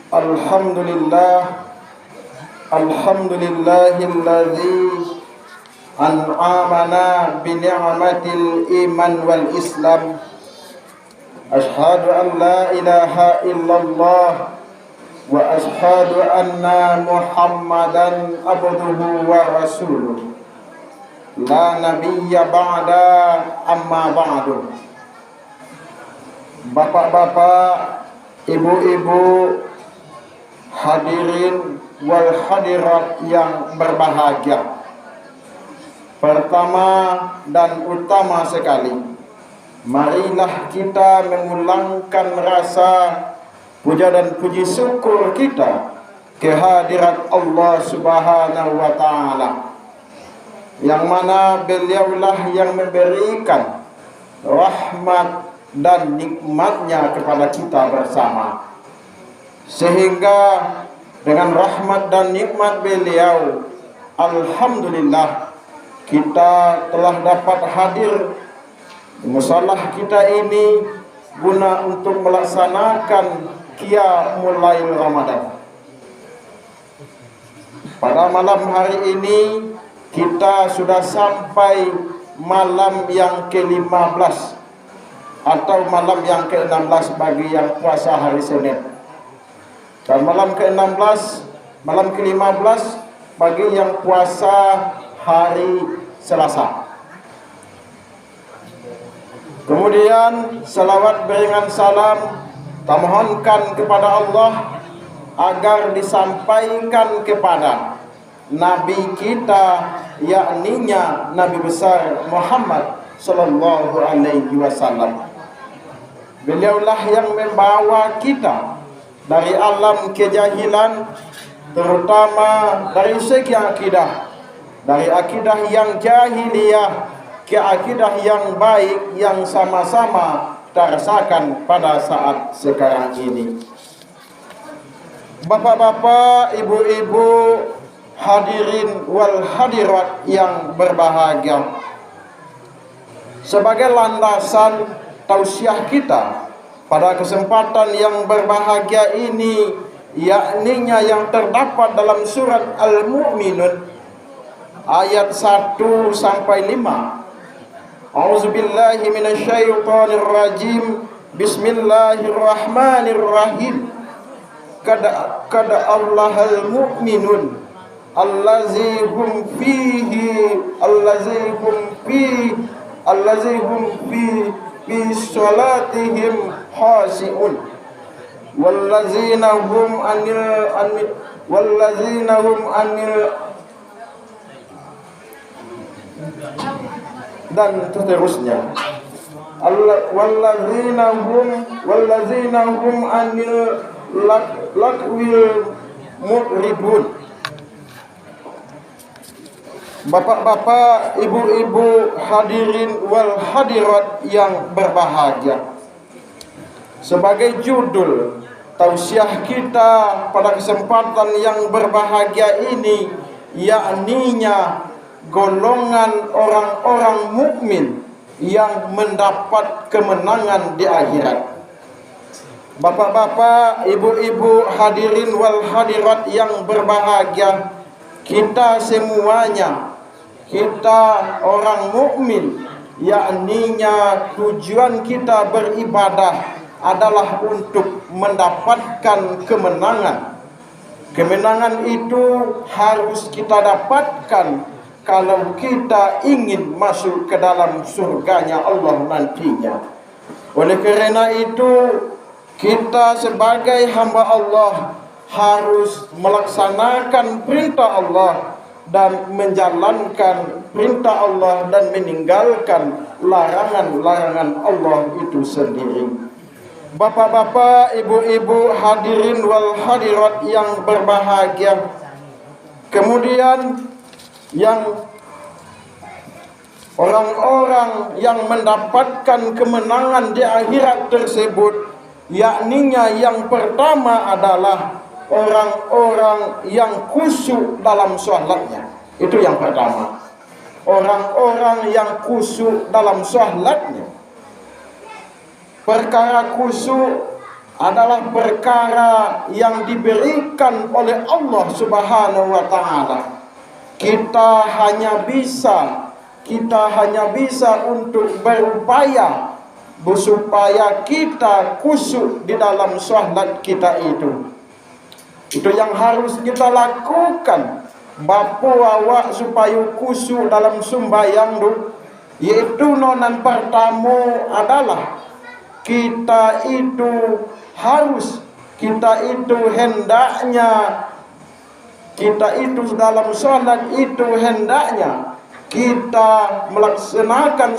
Alhamdulillah, alhamdulillahilladzi an'amana bi ni'matil iman wal islam. Ashhadu an la ilaha illallah wa ashhadu anna Muhammadan abduhu wa rasuluh. La nabiyya ba'da amma ba'du. Bapak-bapak, ibu-ibu, hadirin wal hadirat yang berbahagia. Pertama dan utama sekali, marilah kita mengulangkan rasa puja dan puji syukur kita kehadirat Allah Subhanahu wa ta'ala, yang mana beliaulah yang memberikan rahmat dan nikmatnya kepada kita bersama, sehingga dengan rahmat dan nikmat beliau, alhamdulillah, kita telah dapat hadir di musholah kita ini guna untuk melaksanakan qiyamul lail Ramadan. Pada malam hari ini kita sudah sampai malam yang ke-15 atau malam yang ke-16 bagi yang puasa hari Senin, dan malam ke-16, malam ke-15 bagi yang puasa hari Selasa. Kemudian salawat beringan salam tamohonkan kepada Allah agar disampaikan kepada Nabi kita, yakninya Nabi besar Muhammad sallallahu alaihi wasallam. Beliaulah yang membawa kita dari alam kejahilan, terutama dari segi akidah, dari akidah yang jahiliyah ke akidah yang baik yang sama-sama terasakan pada saat sekarang ini. Bapak-bapak, ibu-ibu, hadirin wal hadirat yang berbahagia, sebagai landasan tausiah kita pada kesempatan yang berbahagia ini, yakninya yang terdapat dalam surat Al-Mu'minun ayat 1 sampai 5. A'udzubillahi minasyaitonir rajim. Bismillahirrahmanirrahim. Kada Allahal mu'minun allazi hum fi sholatihim khashi'un wallazina hum anil dan seterusnya. Wallazina hum anil lakwil mu'ridun. Bapak-bapak, ibu-ibu, hadirin wal hadirat yang berbahagia, sebagai judul tausiah kita pada kesempatan yang berbahagia ini, yakninya golongan orang-orang mukmin yang mendapat kemenangan di akhirat. Bapak-bapak, ibu-ibu, hadirin wal hadirat yang berbahagia, kita semuanya, kita orang mukmin, yakninya tujuan kita beribadah adalah untuk mendapatkan kemenangan. Kemenangan itu harus kita dapatkan kalau kita ingin masuk ke dalam surganya Allah nantinya. Oleh karena itu, kita sebagai hamba Allah harus melaksanakan perintah Allah dan menjalankan perintah Allah dan meninggalkan larangan-larangan Allah itu sendiri. Bapak-bapak, ibu-ibu, hadirin wal hadirat yang berbahagia, kemudian yang orang-orang yang mendapatkan kemenangan di akhirat tersebut, yakninya yang pertama adalah orang-orang yang khusyuk dalam sholatnya. Itu yang pertama, orang-orang yang khusyuk dalam sholatnya. Perkara khusyuk adalah perkara yang diberikan oleh Allah Subhanahu wa taala. Kita hanya bisa untuk berupaya supaya kita khusyuk di dalam salat kita itu. Itu yang harus kita lakukan. Bapa awak supaya khusyuk dalam sembahyang tu, yaitu nonan pertama adalah kita itu hendaknya kita itu dalam salat itu hendaknya kita melaksanakan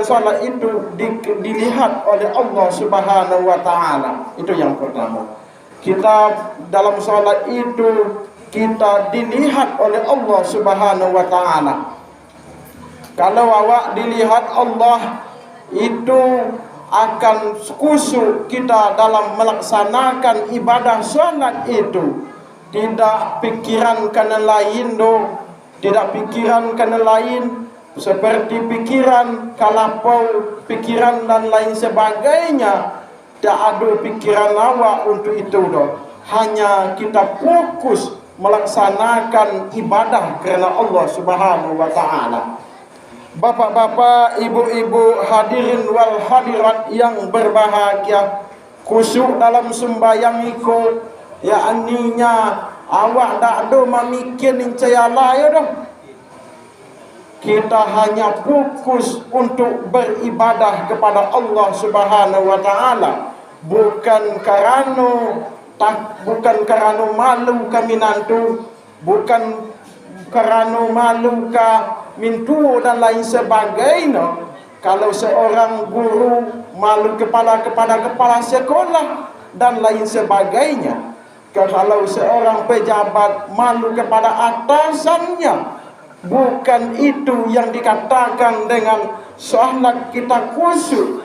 salat itu dilihat oleh Allah Subhanahu wa taala. Itu yang pertama. Kita dalam salat itu kita dilihat oleh Allah Subhanahu wa taala. Kalau awak dilihat Allah, itu akan khusyuk kita dalam melaksanakan ibadah salat itu. Tidak pikiran kana lain seperti pikiran kalapau, pikiran dan lain sebagainya. Tak ada pikiran awak untuk itu doh. Hanya kita fokus melaksanakan ibadah kerana Allah Subhanahu wa taala. Bapak-bapak, ibu-ibu, hadirin wal hadirat yang berbahagia, khusyuk dalam sembahyang itu yakninya awak tak ada memikir incayala ya dah. Kita hanya fokus untuk beribadah kepada Allah Subhanahu wa taala, bukan kerana malu kami nantu, bukan kerana malu ka mintu dan lain sebagainya. Kalau seorang guru malu kepada kepala sekolah dan lain sebagainya. Kalau seorang pejabat malu kepada atasannya, bukan itu yang dikatakan dengan salat kita khusyuk.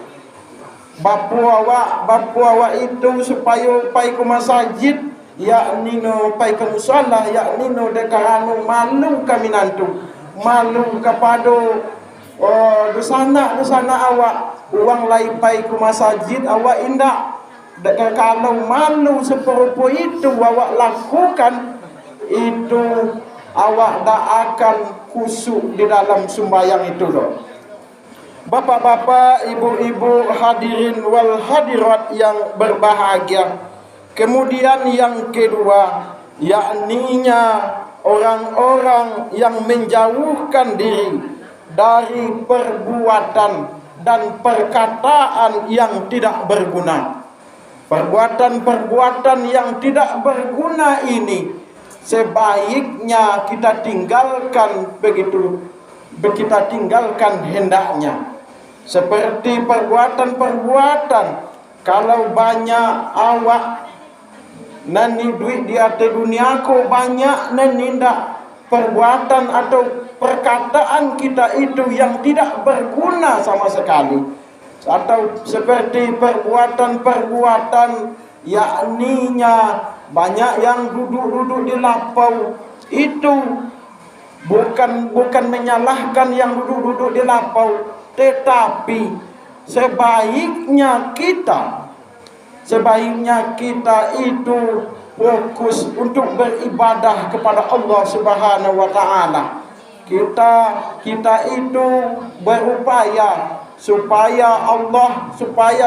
Bapu awak itu supaya pai ke masjid, yakni no pai ke musola, yakni no dekarano malu kami nantu, malu kepada dosana awak, uang lai pai ke masjid awak indak. Kalau malu seperti itu awak lakukan, itu awak tak akan khusyuk di dalam sembahyang itu loh. Bapak-bapak, ibu-ibu, hadirin wal hadirat yang berbahagia. Kemudian yang kedua, yakninya orang-orang yang menjauhkan diri dari perbuatan dan perkataan yang tidak berguna. Perbuatan-perbuatan yang tidak berguna ini sebaiknya kita tinggalkan hendaknya. Seperti perbuatan-perbuatan, kalau banyak awak nani duit di atas dunia ko banyak nenindak perbuatan atau perkataan kita itu yang tidak berguna sama sekali. Atau seperti perbuatan-perbuatan yakninya banyak yang duduk-duduk di lapau, itu bukan menyalahkan yang duduk-duduk di lapau, tetapi sebaiknya kita itu fokus untuk beribadah kepada Allah Subhanahu wa taala. Kita itu berupaya supaya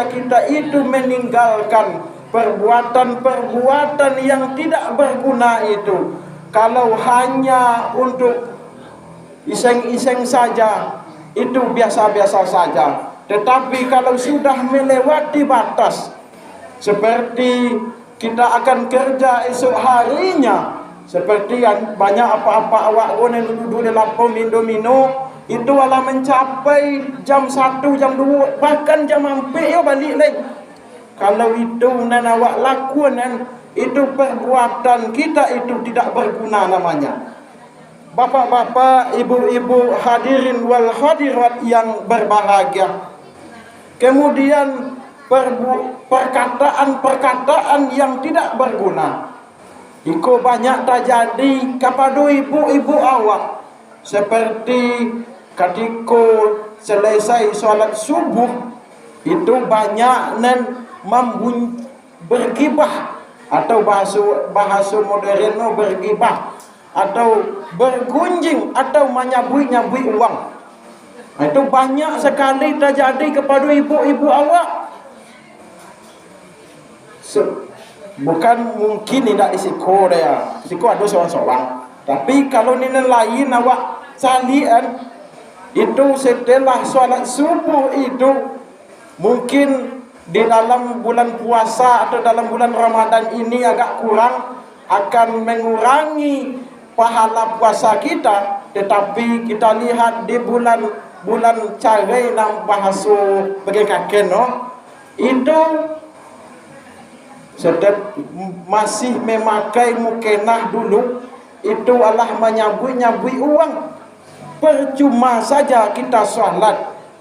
kita itu meninggalkan perbuatan-perbuatan yang tidak berguna itu. Kalau hanya untuk iseng-iseng saja, itu biasa-biasa saja. Tetapi kalau sudah melewati batas, seperti kita akan kerja esok harinya, seperti yang banyak apa-apa awak yang duduk di lapau mino, itu malah mencapai jam 1, jam 2, bahkan jam hampir balik lagi. Kalau itu nan awak lakukan, itu perbuatan kita itu tidak berguna namanya. Bapak-bapak, ibu-ibu, hadirin wal hadirat yang berbahagia. Kemudian perkataan-perkataan yang tidak berguna. Iko banyak terjadi kepada ibu-ibu awak. Seperti ketika selesai solat subuh, itu banyak nan bergibah, atau bahasa modern bergibah, atau bergunjing, atau menyabui-nyabui uang. Itu banyak sekali terjadi kepada ibu-ibu awak. Bukan mungkin tidak disiko dia, disiko ada seorang-seorang. Tapi kalau ni lain awak salian, itu setelah solat subuh itu mungkin di dalam bulan puasa atau dalam bulan Ramadan ini agak kurang, akan mengurangi pahala puasa kita. Tetapi kita lihat di bulan carai dalam bahasa bagi kakek itu setiap masih memakai mukenah dulu, itu adalah menyabui-nyabui uang. Percuma saja kita salat,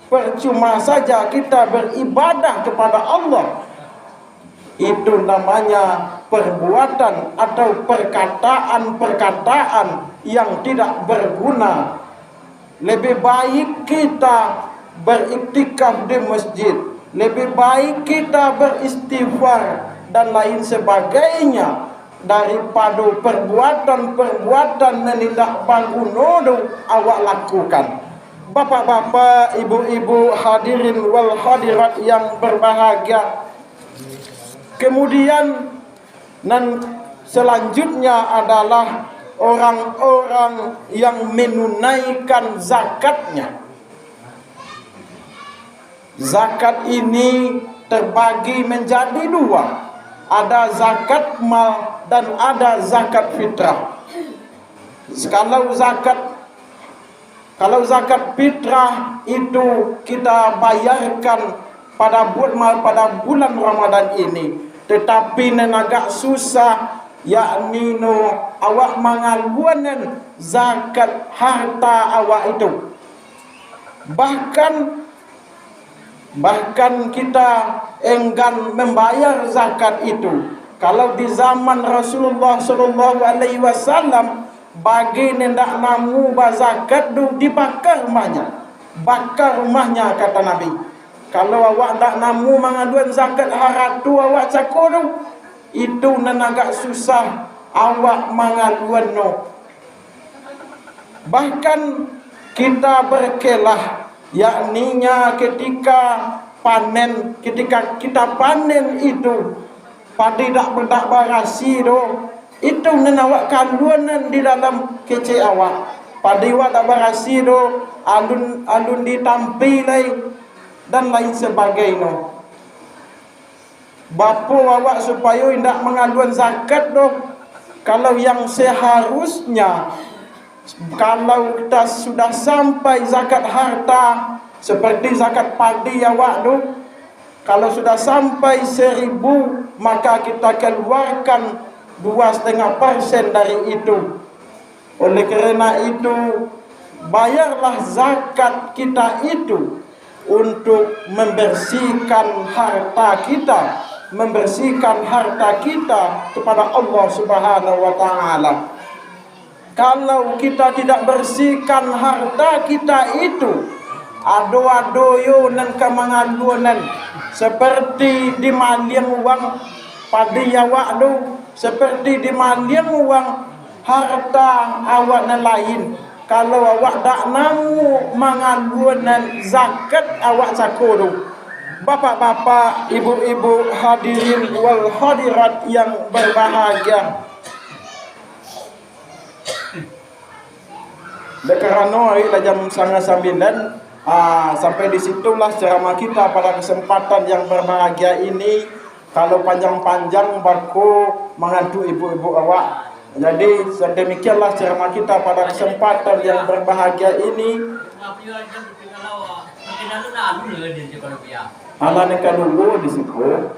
percuma saja kita beribadah kepada Allah. Itu namanya perbuatan atau perkataan-perkataan yang tidak berguna. Lebih baik kita beriktikaf di masjid, lebih baik kita beristighfar dan lain sebagainya, daripada perbuatan-perbuatan yang tidak berguna awak lakukan. Bapak-bapak, ibu-ibu, hadirin wal hadirat yang berbahagia. Kemudian dan selanjutnya adalah orang-orang yang menunaikan zakatnya. Zakat ini terbagi menjadi dua. Ada zakat mal dan ada zakat fitrah. Kalau zakat fitrah itu kita bayarkan pada bulan Ramadan ini, tetapi agak susah, yakni awak mengaluan zakat harta awak itu. Bahkan kita enggan membayar zakat itu. Kalau di zaman Rasulullah SAW, bagi nendak namu zakat dibakar rumahnya. Bakar rumahnya, kata Nabi. Kalau awak tak namu mengaduan zakat haratu awak cakodu, itu agak susah awak mengaduan Bahkan kita berkelah, yakninya ketika kita panen itu padi tak berasi itu awak kanduan di dalam kece awak. Padi awak tak berasi alun ditampi dan lain sebagainya. Bapa awak supaya tidak mengaduan zakat kalau yang seharusnya, kalau kita sudah sampai zakat harta seperti zakat padi awak kalau sudah sampai 1.000, maka kita keluarkan 2,5% dari itu. Oleh kerana itu, bayarlah zakat kita itu untuk membersihkan harta kita, kepada Allah Subhanahu wa taala. Kalau kita tidak bersihkan harta kita itu, ado-adoyo nan kemangalunan, seperti di maliang uang padi awak seperti di maliang uang harta awak nan lain. Kalau awak tak namu mengalunan zakat awak cakodo. Bapak-bapak, ibu-ibu, hadirin wal hadirat yang berbahagia. Karena jam 9:30 sampai di situlah ceramah kita pada kesempatan yang berbahagia ini. Kalau panjang-panjang baku mengantuk ibu-ibu awak. Jadi sedemikianlah ceramah kita pada kesempatan yang berbahagia ini. Alah nak dulu di situ.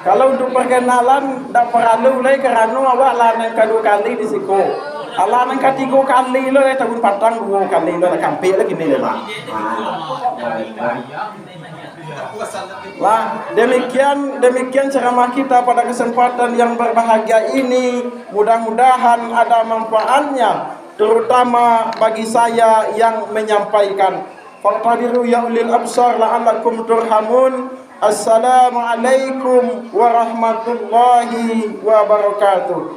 Kalau untuk perkenalan tak perlu lagi kerana awak lah nak 2 kali di situ. Alah nak 3 kali lo tahun patang 2 kali lo nak kampik lagi ni lah. Lah demikian ceramah kita pada kesempatan yang berbahagia ini. Mudah-mudahan ada manfaatnya. terutama bagi saya yang menyampaikan. Faqtadiru ya ulil absar la'allakum turhamun. Assalamualaikum warahmatullahi wabarakatuh.